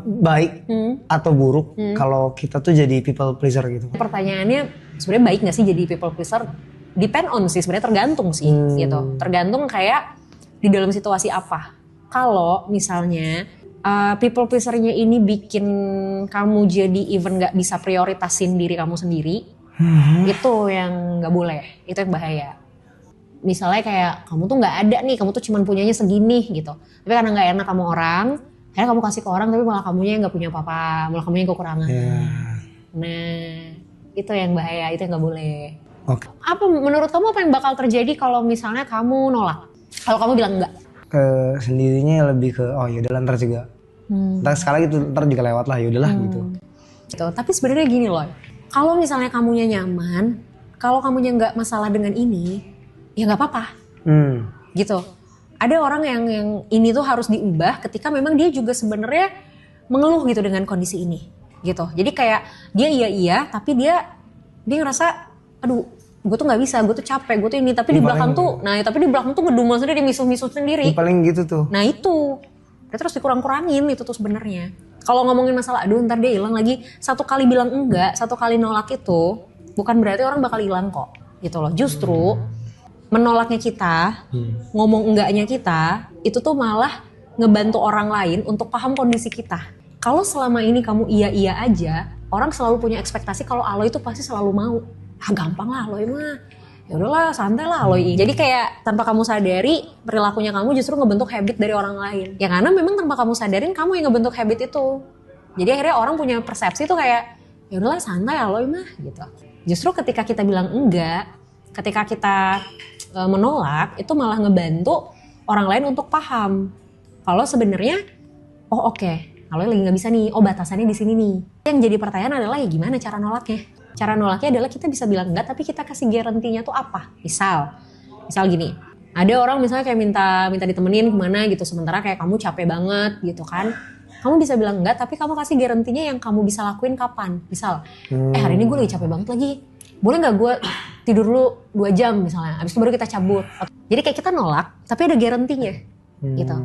baik atau buruk kalau kita tuh jadi people pleaser gitu? Pertanyaannya sebenarnya baik nggak sih jadi people pleaser? Depend on sih, sebenarnya tergantung sih gitu. Tergantung kayak di dalam situasi apa. Kalau misalnya people pleaser-nya ini bikin kamu jadi even nggak bisa prioritasin diri kamu sendiri, itu yang nggak boleh, itu yang bahaya. Misalnya kayak kamu tuh nggak ada nih, kamu tuh cuman punyanya segini gitu. Tapi karena nggak enak kamu orang, akhirnya kamu kasih ke orang tapi malah kamunya nggak punya apa-apa, malah kamunya kekurangan. Nah, itu yang bahaya, itu yang nggak boleh. Oke. Apa menurut kamu apa yang bakal terjadi kalau misalnya kamu nolak? Kalau kamu bilang enggak? Sendirinya lebih ke oh yaudahlah ntar juga. Ntar sekali gitu, ntar juga lewat lah yaudahlah gitu. Gitu. Tapi sebenarnya gini loh, kalau misalnya kamunya nyaman, kalau kamunya nggak masalah dengan ini, ya nggak apa-apa. Gitu. Ada orang yang ini tuh harus diubah ketika memang dia juga sebenarnya mengeluh gitu dengan kondisi ini, gitu. Jadi kayak dia iya tapi dia ngerasa, aduh, gue tuh nggak bisa, gue tuh capek, gue tuh ini. Tapi di belakang tuh, tapi di belakang tuh ngedumel sendiri, misuh-misuh sendiri. Paling gitu tuh. Nah itu, dia terus dikurang-kurangin itu tuh sebenarnya. Kalau ngomongin masalah, aduh ntar dia hilang lagi. Satu kali bilang enggak, satu kali nolak itu, bukan berarti orang bakal hilang kok, gitu loh. Justru menolaknya kita, ngomong enggaknya kita, itu tuh malah ngebantu orang lain untuk paham kondisi kita. Kalau selama ini kamu iya aja, orang selalu punya ekspektasi kalau Aloy itu pasti selalu mau. Gampang lah Aloy mah. Ya udahlah, santai lah Aloy. Jadi kayak tanpa kamu sadari, perilakunya kamu justru ngebentuk habit dari orang lain. Ya karena memang tanpa kamu sadarin, kamu yang ngebentuk habit itu. Jadi akhirnya orang punya persepsi tuh kayak, ya udahlah santai Aloy mah gitu. Justru ketika kita bilang enggak, ketika kita menolak, itu malah ngebantu orang lain untuk paham kalau sebenarnya oh oke, Aloy lagi nggak bisa nih, oh batasannya di sini nih. Yang jadi pertanyaan adalah ya gimana cara nolaknya? Cara nolaknya adalah kita bisa bilang enggak tapi kita kasih garantinya tuh apa? Misal gini, ada orang misalnya kayak minta ditemenin kemana gitu, sementara kayak kamu capek banget gitu kan. Kamu bisa bilang enggak tapi kamu kasih garantinya yang kamu bisa lakuin kapan. Misal, hari ini gue lagi capek banget lagi. Boleh gak gue tidur dulu 2 jam misalnya, habis itu baru kita cabut. Jadi kayak kita nolak, tapi ada garantinya gitu.